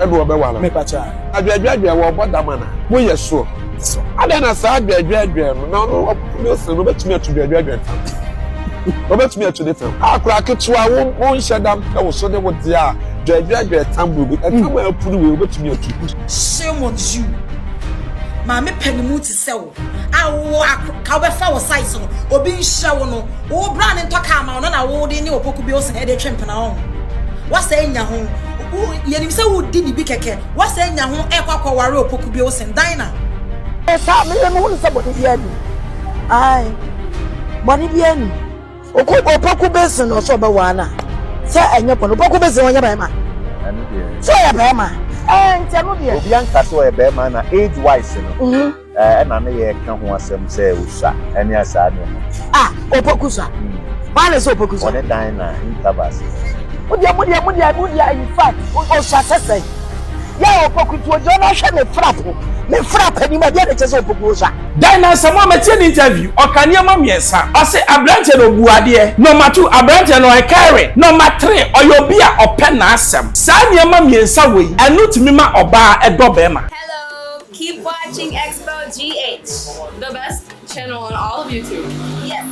Ebu obewala. Me pacha. Adwedwe wo bodamana. Wo ye so. Ade na sa adwedwe no. Na no Bilson no betumi atudwedwe tam. Obetumi atude tam. Akura ketua wo nhyedam e wo so de wo dia. Dwedwe tam bu. Etam apuru we obetumi atu. Shame on you. Mama penimu ti se wo. Awo ka wo be fa wo size no. Obi nhye wo no. Wo brand ntoka ma no na wo de ni Opoku Bilson e de twempena ho. Wa say nya ho. Yenim se wo di ni bi keke. Wa say nya ho e kwakwa ware Opoku Bilson dina. Esa me le mo se body bia ni. Ai. Body bia ni. Opoku Bilson no so be wana. Se enye pono Opoku Bilson wonya ba ma. Anu dia. So ya ba ma. Ntano dia. Obi anka so e be ma na age wise no. Na na ye ka ho asem se usa. Eni asa ne. Opoku sa. Wale so Opoku sa. One dina intervals. Mudia in fact o success ya Opoku to jo na hwe me frap ni ma dia de chese Opoku sa. Dina Asamoah metie ni interview okaniema miensa ose abrante no buade number 2 abrante no e carry number 3 oyobi a ope na asem sa niema miensa we enu timi ma oba edobe ma. Hello, keep watching Xposed GH, the best channel on all of YouTube. Yes.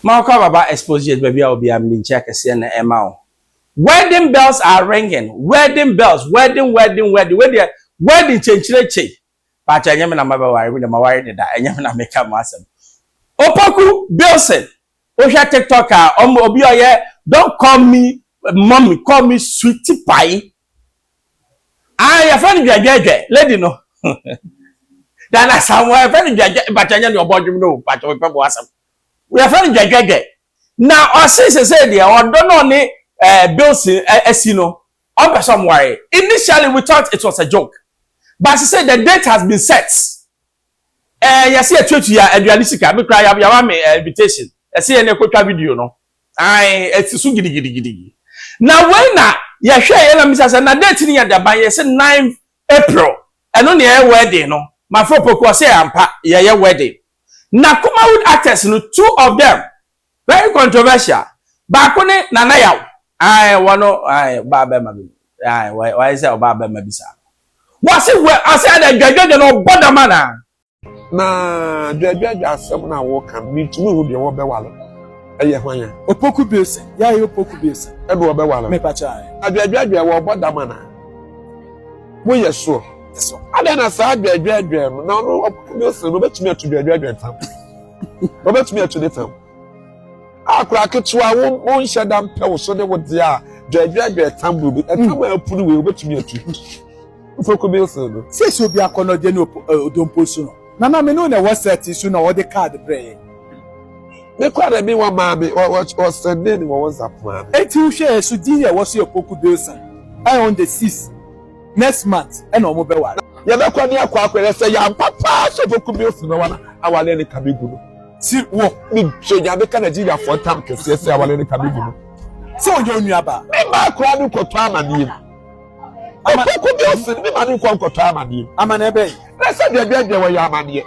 Malcolm Baba Xposed baby I will be am check na emma. Wedding bells are ringing. Wedding bells. Wedding. Wedding chenchire. But anyame na maba wari we na mawari da anyame na make am asem. Opoku Bilson. O hwa TikToker obi oye don't call me mommy, call me sweetie pie. Your friend Gege, lady no. Dan Asamoah friend Gege but anyame no bodwum no but we pebo asem. We are friend Gege. Now or say there or don't know ni Bilson esino on person worry. Initially we thought it was a joke. But she said the date has been set. You see a church here realistic me cry ya me invitation. You see any kwatwa video no. It's so gidi. Now when na ya hwe na misa say na date ni ya da ban you say 9 April. And on your wedding no. My friend Opoku say ampa ya wedding. Na Kumawood actors no 2 of them very controversial. Bakone Nana yaw. Wano baba mabi. Why say baba mabisa. What's it where I said that Gege no bother mana. Na dwedwe asem na wo kan mi tumi hu de wo be walo. Eye hwan. Opoku Bilson. Ya Opoku Bilson. Ebu wo be walo. Me pacha. Adwedwe wo bother mana. Wo ye so. So ade na sa dwedwe no na no Opoku Bilson no betumi atudwedwe tam. Wo betumi atude tam. Akura ketua wo nhyedam pe wo so de wo dia dwedwe tam bu etam apuru we wo betumi atu. Opoku Bilson no. Say obi akono de no odompo so no. Nana me no na what set issue na what the card bring. Me kwara bi wa ma bi o sende ni wo WhatsApp ma. Eti wo hwe so di here was Opoku Bilson. I on the 6th next month and omo be wa. Ya be kwa ni akwa akwere say ya papa so Opoku Bilson no wana awale ni kabegu no. Si wo ni so ya be ka Nigeria for time kese say awale ni kabegu no. Se onye onuaba. Me ma kwa ni koto amani. Opoku Bilson me ma ni kwa koto amani. Amana ebe. Na say de wo ya amani.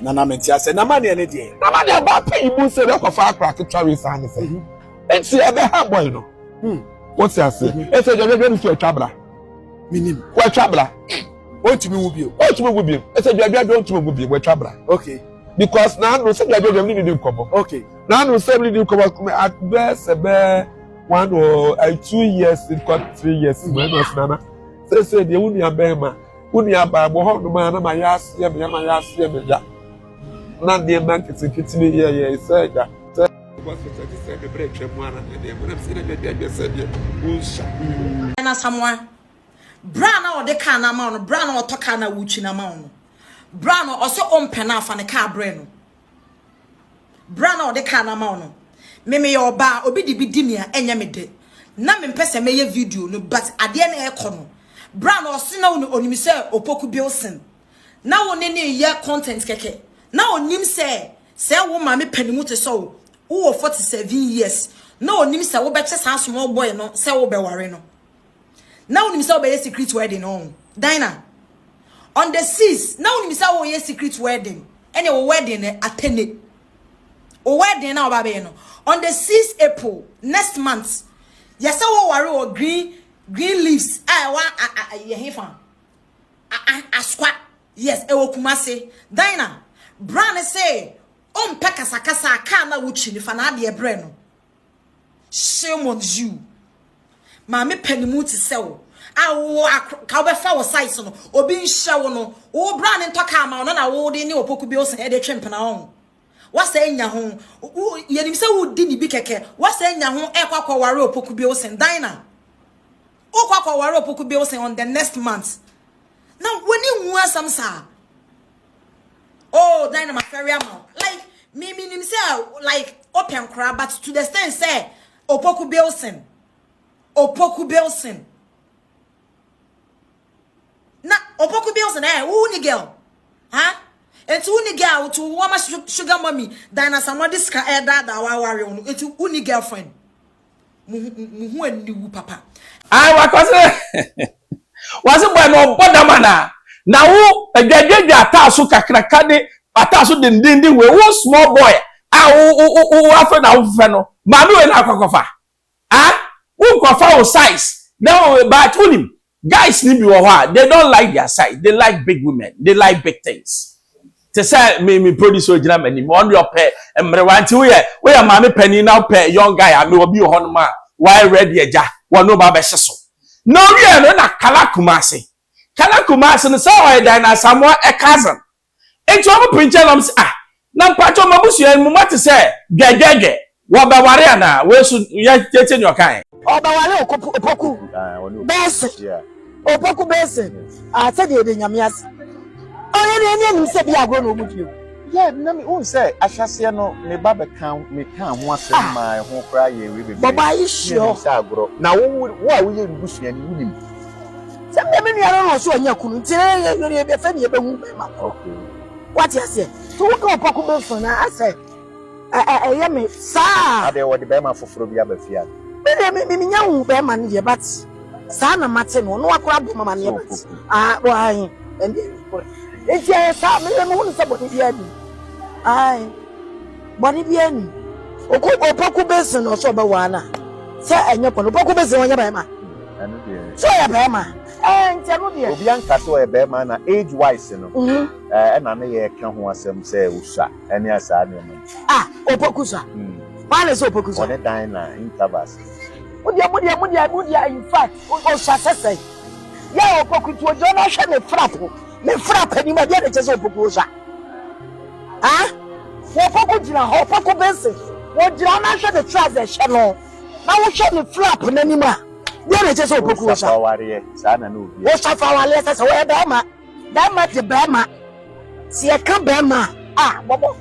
Nana menti ase na mani ene de. Na mani ba pay ibu say be kofa akra ketra we san ni say. Enti e be ha boy no. What's ya say? E say de ni so twabla. Minim. Wa twabla. Ontumi wu bio. Ontumi wu bio. E say de ontumi wu bio wa twabla. Okay. Because now no say de ni ni nkomo. Okay. Now no say ni nkomo at best be 1 or 2 years in got 3 years when was nana. Say de unu ya be ma. Unu ya ba bo ho no ma na ma ya ase me ya. Na de man kiti ni ye say ja. Because it say the break twem ana de mo say de say de unsha. Na Asamoah. Bra na o de ka na ma no, bra na o to ka na wuchi na ma no. Bra na o so ompena afa ne ka bre no. Bra na o de ka na ma no. Me ye oba obi di me a enya me de. Na me mpese me ye video no but ade na e ko no. Bra na o se na onim se Opoku Bilson. Na wo ne ye content keke. Na onim se wo ma me panimu te so wo 47 years. Na onim se wo be che san small boy no se wo be ware no. Na onim se wo be secret wedding no. Dina. On the 6th, now we say oh yes secret wedding. Any wedding attended. O wedding now baby no. On the 6th April next month. Yes, oh worry green leaves. I want a squat. Yes, e wo Kumase. Dina. Brand say peka sakasa kana wuchi ni fana de ebre no. Shame on you. Ma me panimu ti se wo. Awo ka be fa wo size no. Obi nhya wo no. Wo brand ntoka ma no na wo de ni Opoku Bilson e de twemp na ho. Wasa enya ho. Yenim se wo di ni bi keke. Wasa enya ho e kwakwa ware Opoku Bilson. Dina. O kwakwa ware Opoku Bilson on the next month. Now when you want some sa. Oh, Dina my ferry amount. Like me himself like open crab, but to the extent say Opoku Bilson. Opoku Bilson. Na Opoku Bilson who ni girl? Huh? And to uni girl to woman sugar mommy Dina Asamoah this ka that wa worry on. It's uni girlfriend. Mu wu papa. I was boy no bodamana. Na wo adwadwadwa ataso kakraka de ataso dindindin we wo small boy wo afa na wo fe no ma me we na akwakofa wo kwafa wo size now but unim guys ni bi wo ho they don't like their size, they like big women, they like big things. Te say me produce ogina mani me on your pair emre wanti we ma me pani now pair young guy me obi ho no ma why ready eja wo no ba be hyeso no wie no na kala Kumase no say why Dina Asamoah a cousin enti omo pinche no say na mpacho mabusu en mu mate say gegege wo be ware ana we su ya tete nyo kan Oba wale Opoku Bilson. Opoku Bilson. Said the nyame ase. Oye ne se bia agro no mutio. Yeah, na me won say ahwase no me ba be kan ho asem ma ho kra ye we be. Baba isho. Say agro. Na wo a wo ye busu ani wunim. Some me nua no so anya kunu tire be fa ne be hu be ma. Okay. What you say? So what Opoku Bilson na ase eh me sa Ade wo de be ma foforo bi abafia. Me nya hu be ma ne ye but sa na mate no no akora bo mama ne but why and if you sa me hu se body bia ni body bia ni Opoku Bilson no so be wa na se enye pono Opoku Bilson wonya be ma Anu de so ya be ma ntano de obi anka so e be ma na age wise no na ne ye ka ho asem say usha ene asa ne ma Opoku sa wale so Opoku sa one Dina intervals Mudia in fact o sasese ya Opoku to ojo na hwe me frap ni ma dia de chese Opoku sa Opoku jina ho Opoku Bilson wo jina na hwe de trousers hwe no na wo hwe ni flap na ni ma dia de chese Opoku sa sa na no obi wo safa wale sase wo be ma te be ma si e ka be ma bobo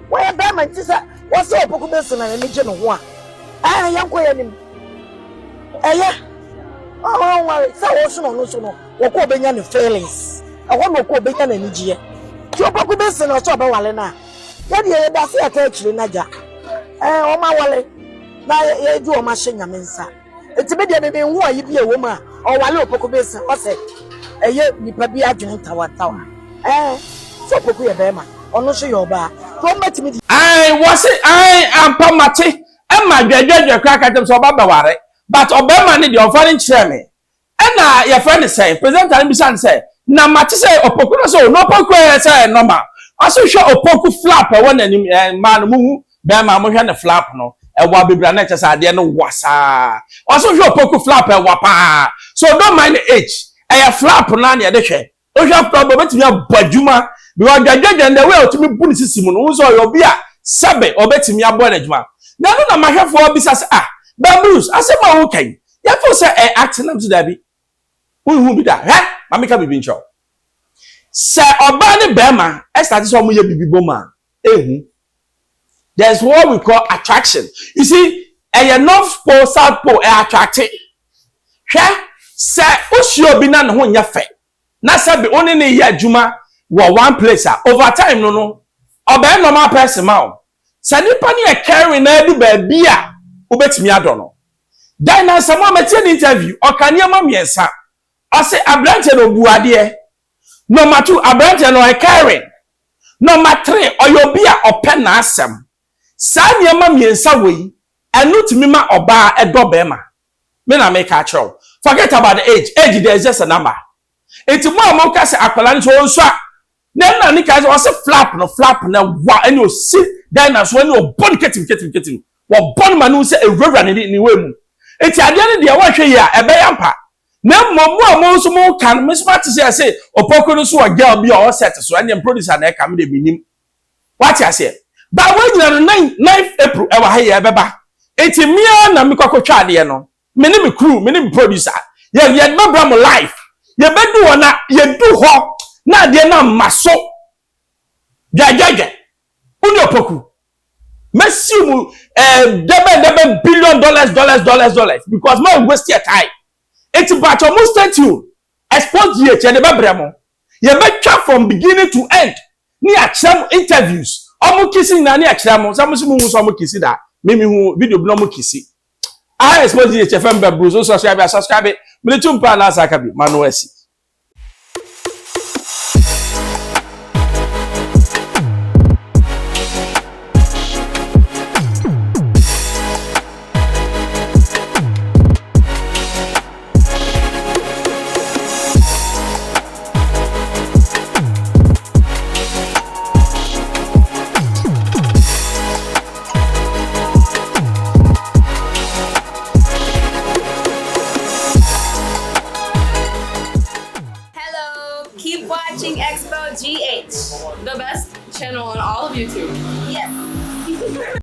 wo e be ma ntisa wo se Opoku Bilson na ni je no ho yanko ya nim worry so wo so no wo ko benya ne feelings wo no ko benya na nigye ti Opoku Bilson no so be wale na ya de da se aka akire na ja o ma wale na ye du o ma hye nyame nsa enti be de me hu ayi bi e wo ma o wale Opoku Bilson o se nipa bi adwene tawa so Opoku ye be ma ono so ye oba to matimi di was it ampa mate Emma dwadwadwa kraka tem so oba ware but obema ne de ofare nkyere me na your friend say presenter bi san say na mate say Opoku no so no Opoku say normal aso hwe Opoku flap e wona nim ma no mu be ma mo hwe ne flap no e wa bebra na kyesa ade no wasa aso hwe Opoku flap e wa pa so don't mind the age e flap na ne de hwe o hwe flap betimi abadwuma because dwadwadwa the way otimi bu ni sisimu no so yo bia sabe obetimi abo na dwuma na no na mahwefo bisa se Bambus Asamoah wo kan ya fo se act na mtu dabi hu bi da mamika bibi ncho se oba ne bema start so mo ye bibi boma there's what we call attraction. You see north pole south pole attracted se osio bi na ne ho nya fe na se bi oni ne ye adwuma wo one place over time no oba normal person ma se nipa ne carry na edu ba bia ubetimi adono Dina Asamoah metie interview okania ma miensa ose ablante no buade Number 2, abrante no caring. Number 3, oyobia open na asem. Sa nyama miensa wei, enu timima oba edobema. Me na make a show. Forget about the age. Age there is just a number. It's more moka se akwala so so. Then na nika was a flap na wa and you see then as when you born ketim. Wo born manu se ewura ni we mu. It's ade ne de wa hwe ya ebe yampa. Na mo so mo kan me smart say opoku no so wa girl bi o set so and producer na e kam de binim. What you say? But when you 9th April e wa ha ya beba. It's me na me kwakotwa ade no. Me ni me crew, me ni me producer. Ye bebra mo life. Ye bedu ona, ye du ho. Na de na maso. Jajaja. Uni opoku. Mesimu debe billion dollars because man waste your time. It's about almost 30. Xposed GH ye bebra mo. Ye be twa from beginning to end. Ni acham interviews. Omo kissing na ni acham mo. Samusimu so omo kissing da. Mimi hu video bi no mo kissing. I suppose the HFM Bebru, so subscribe. Militumpa na sakabi, Manuesi. Keep watching Xposed GH, the best channel on all of YouTube. Yes.